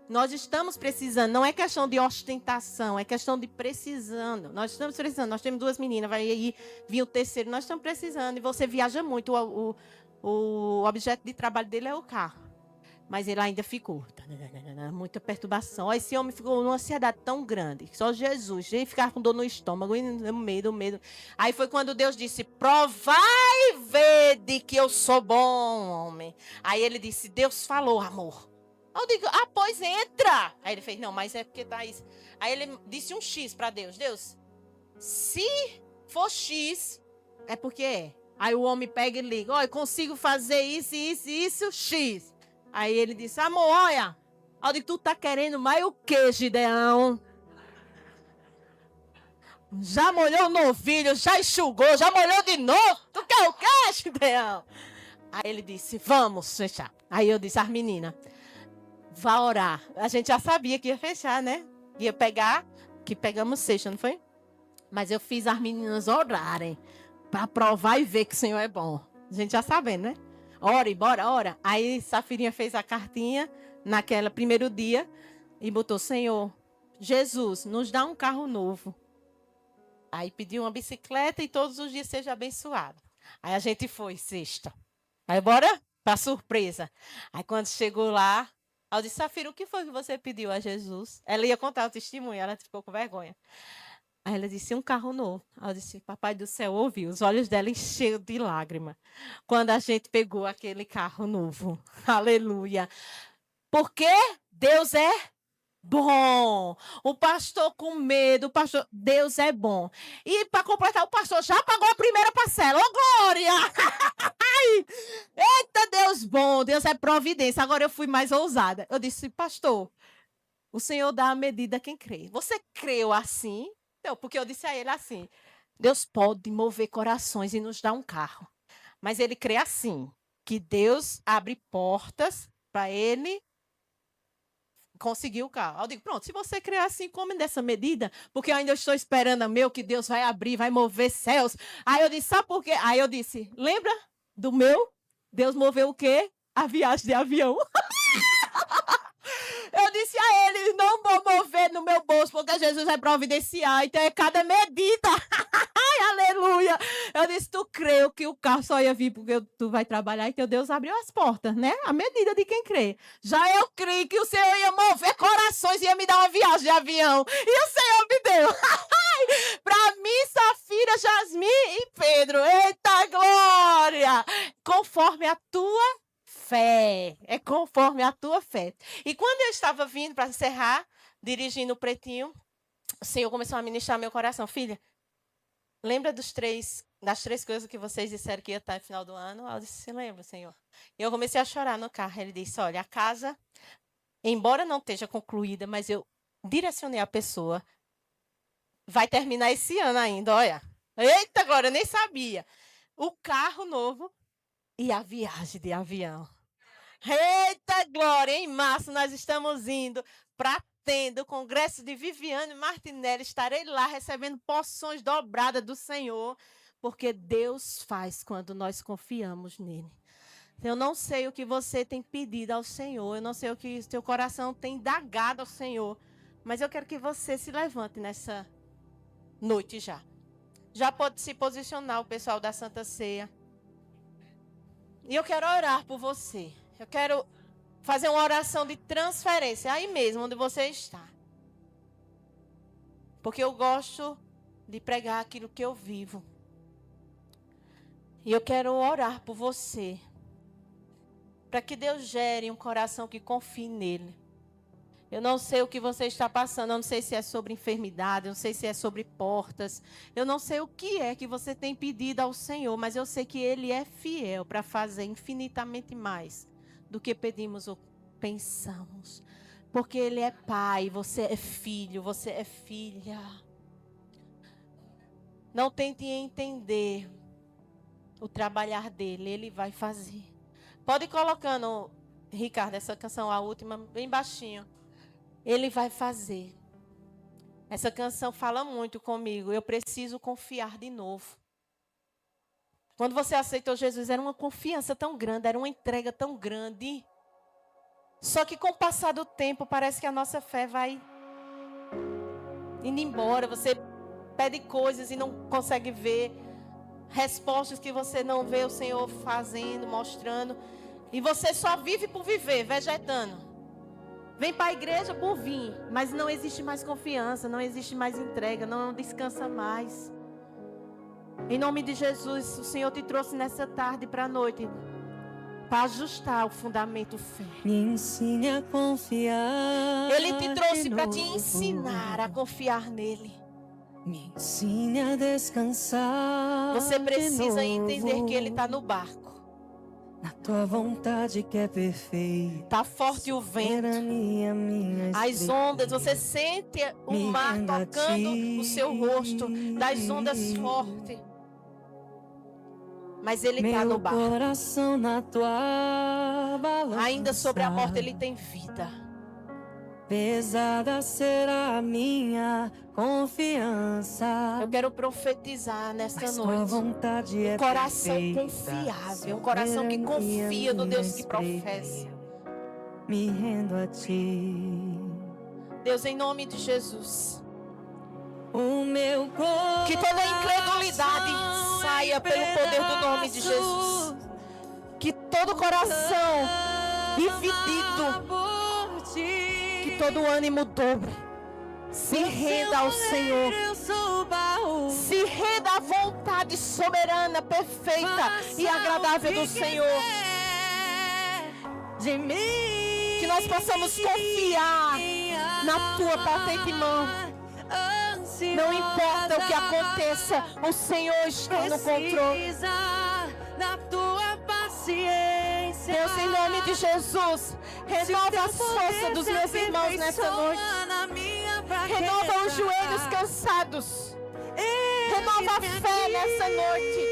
Nós estamos precisando, não é questão de ostentação, é questão de precisando. Nós estamos precisando, nós temos 2 meninas, vai aí vir o terceiro, nós estamos precisando. E você viaja muito, o objeto de trabalho dele é o carro. Mas ele ainda ficou, muita perturbação. Esse homem ficou numa ansiedade tão grande, só Jesus, ele ficava com dor no estômago, medo. Aí foi quando Deus disse, provai e vede que eu sou bom, homem. Aí ele disse, Deus falou, amor. Eu digo, pois entra. Aí ele fez, não, mas é porque tá isso. Aí ele disse um X para Deus. Deus, se for X, é porque é. Aí o homem pega e liga, olha, consigo fazer isso, X. Aí ele disse, amor, olha. Eu digo, tu tá querendo mais o quê, Gideão? Já molhou o novilho, já enxugou, já molhou de novo. Tu quer o quê, Gideão? Aí ele disse, vamos fechar. Aí eu disse às meninas, vá orar. A gente já sabia que ia fechar, né? Ia pegar, que pegamos sexta, não foi? Mas eu fiz as meninas orarem para provar e ver que o Senhor é bom. A gente já sabendo, né? Ora, bora. Aí Safirinha fez a cartinha naquele primeiro dia e botou, Senhor, Jesus, nos dá um carro novo. Aí pediu uma bicicleta e todos os dias seja abençoado. Aí a gente foi sexta. Aí bora para surpresa. Aí quando chegou lá, eu disse, Safira, o que foi que você pediu a Jesus? Ela ia contar o testemunho, ela ficou com vergonha. Aí ela disse, um carro novo. Aí eu disse, papai do céu ouviu. Os olhos dela encheram de lágrima. Quando a gente pegou aquele carro novo. Aleluia. Porque Deus é bom. O pastor com medo, o pastor, Deus é bom. E para completar, o pastor já pagou a primeira parcela. Ô, glória! Eita, Deus bom, Deus é providência. Agora eu fui mais ousada. Eu disse, pastor, o Senhor dá a medida a quem crê. Você creu assim? Não, porque eu disse a ele assim, Deus pode mover corações e nos dar um carro. Mas ele crê assim, que Deus abre portas para ele conseguir o carro. Eu digo, pronto, se você crê assim, come dessa medida, porque eu ainda estou esperando a meu, que Deus vai abrir, vai mover céus. Aí eu disse, sabe por quê? Aí eu disse, lembra do meu? Deus moveu o quê? A viagem de avião. Eu disse a ele, não vou mover no meu bolso, porque Jesus vai providenciar, então é cada medida. Ai, aleluia. Eu disse, tu creu que o carro só ia vir porque tu vai trabalhar, então Deus abriu as portas, né? A medida de quem crê. Já eu criei que o Senhor ia mover corações, ia me dar uma viagem de avião. E o Senhor me deu. Para mim, Safira, Jasmine e Pedro. Eita glória! Conforme a tua fé. É conforme a tua fé. E quando eu estava vindo para encerrar, dirigindo o pretinho, o Senhor começou a ministrar meu coração. Filha, lembra das três coisas que vocês disseram que ia estar no final do ano? Eu disse, lembra, Senhor. E eu comecei a chorar no carro. Ele disse, olha, a casa, embora não esteja concluída, mas eu direcionei a pessoa, vai terminar esse ano ainda, olha. Eita, agora eu nem sabia. O carro novo e a viagem de avião. Eita glória, em março nós estamos indo para a tenda, o congresso de Viviane Martinelli. Estarei lá recebendo porções dobradas do Senhor, porque Deus faz quando nós confiamos nele. Eu não sei o que você tem pedido ao Senhor, eu não sei o que o seu coração tem indagado ao Senhor, mas eu quero que você se levante nessa noite já. Já pode se posicionar o pessoal da Santa Ceia. E eu quero orar por você. Eu quero fazer uma oração de transferência aí mesmo, onde você está. Porque eu gosto de pregar aquilo que eu vivo. E eu quero orar por você. Para que Deus gere um coração que confie nele. Eu não sei o que você está passando, eu não sei se é sobre enfermidade, eu não sei se é sobre portas, eu não sei o que é que você tem pedido ao Senhor, mas eu sei que Ele é fiel para fazer infinitamente mais do que pedimos ou pensamos. Porque Ele é Pai, você é filho, você é filha. Não tente entender o trabalhar dEle, Ele vai fazer. Pode ir colocando, Ricardo, essa canção, a última, bem baixinho. Ele vai fazer. Essa canção fala muito comigo. Eu preciso confiar de novo. Quando você aceitou Jesus, era uma confiança tão grande, era uma entrega tão grande. Só que com o passar do tempo, parece que a nossa fé vai indo embora. Você pede coisas e não consegue ver respostas que você não vê o Senhor fazendo, mostrando. E você só vive por viver, vegetando. Vem para a igreja por vir, mas não existe mais confiança, não existe mais entrega, não descansa mais. Em nome de Jesus, o Senhor te trouxe nessa tarde para a noite, para ajustar o fundamento fé. Me ensine a confiar. Ele te trouxe para te ensinar a confiar nele. Me ensine a descansar. Você precisa entender que ele está no barco. Na tua vontade que é perfeita. Está forte o vento. As ondas, você sente o mar tocando o seu rosto. Das ondas fortes. Mas ele está no barco. Coração na tua balança. Ainda sobre a morte ele tem vida. Pesada será a minha confiança. Eu quero profetizar nesta noite. Vontade é um coração perfeita, confiável, um coração que confia no Deus que professa. Me rendo a ti. Deus, em nome de Jesus. O meu coração que toda incredulidade saia pelo poder do nome de Jesus. Que todo coração dividido, que todo ânimo dobre, se renda ao Senhor, se renda à vontade soberana, perfeita e agradável do Senhor. De mim, que nós possamos confiar na na tua potente mão. Não importa o que aconteça, o Senhor está no controle. Da tua paciência. Deus, em nome de Jesus, renova as forças dos meus irmãos nessa noite. Renova os joelhos cansados. Renova a fé nessa noite.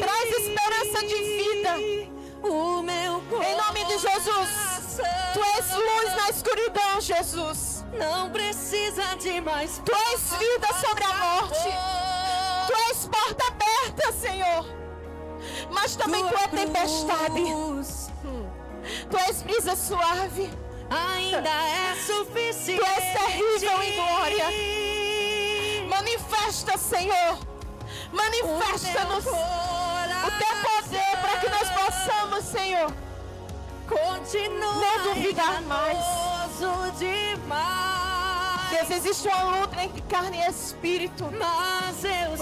Traz esperança de vida. Em nome de Jesus. Tu és luz na escuridão, Jesus. Não precisa de mais. Tu és vida sobre a morte. Tu és porta aberta, Senhor. Mas também tu é tempestade. Tu és brisa suave. Ainda é suficiente. Tu és terrível em glória. Manifesta, Senhor. Manifesta-nos o teu poder para que nós possamos, Senhor, não duvidar mais. Deus, existe uma luta entre carne e espírito. Eu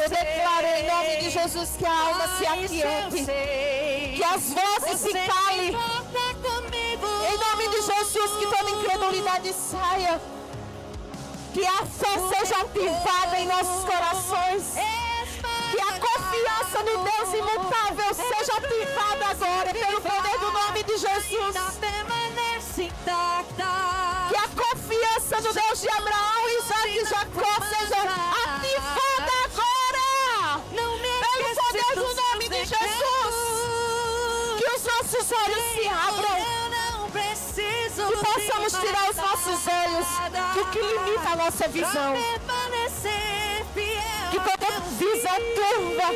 declaro em nome de Jesus que a alma se aquiete, que as vozes se calem. Em nome de Jesus, que toda incredulidade saia, que a fé seja ativada em nossos corações, que a confiança no Deus imutável seja ativada agora pelo poder do nome de Jesus. Que a confiança no Deus de Abraão, Isaac e Jacó seja ativada agora pelo poder do nome de Jesus. Que os nossos olhos se abram, que possamos tirar os nossos olhos do que limita a nossa visão, que toda visão turva,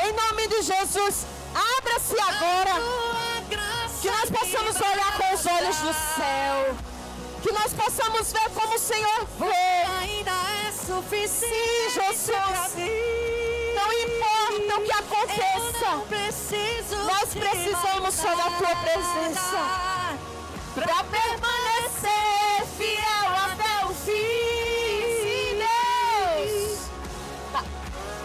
em nome de Jesus, abra-se agora, que nós possamos olhar com os olhos do céu, que nós possamos ver como o Senhor vê. Sim, Jesus, não importa o que aconteça, nós precisamos só da tua presença para permanecer fiel até o fim. Deus,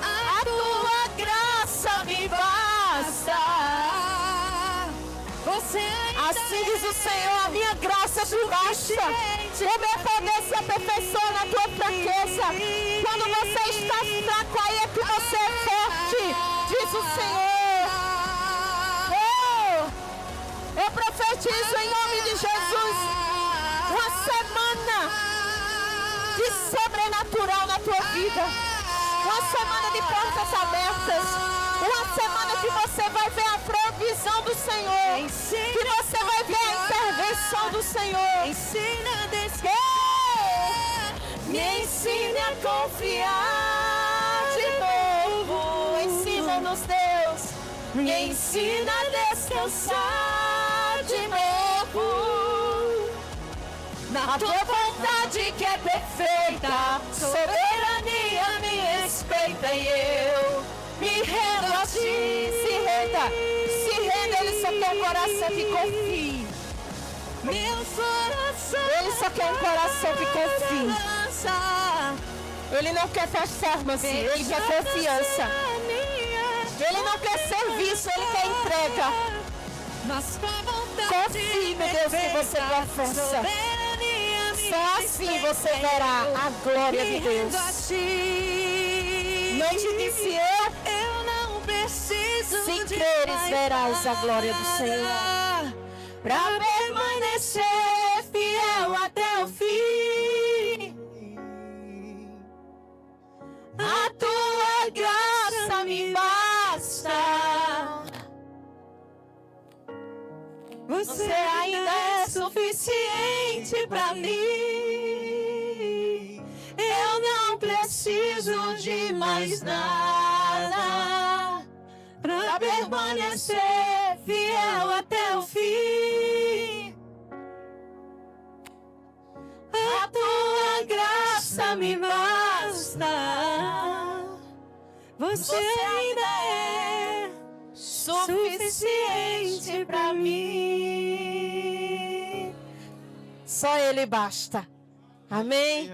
a tua graça me basta. Assim diz o Senhor, a minha graça te basta. O meu poder se aperfeiçoa na tua fraqueza. Quando você está fraco, aí é que você é forte, diz o Senhor. Oh, eu profetizo em nome de Jesus uma semana de sobrenatural na tua vida. Uma semana de portas abertas. Uma semana que você vai ver a provisão do Senhor. Que você vai ver a intervenção do Senhor. Me ensine a confiar de novo. Ensina-nos, Deus. Me ensina a descansar de novo na tua vontade que é perfeita. Soberania me respeita e eu me rendo a ti. Se renda, ele só quer um coração que confie. Ele só quer um coração que confie. Ele não quer performance, ele quer confiança. Ele não quer serviço, ele quer entrega. Confie no Deus que você dá força. Só assim você verá a glória de Deus. Não te disse eu não preciso. Se creres, verás a glória do Senhor. Pra permanecer fiel até o fim. A tua graça me basta. Você ainda é suficiente pra mim. Eu não preciso de mais nada pra permanecer fiel até o fim. A tua graça me basta. Você ainda é suficiente pra mim. Só Ele basta. Amém?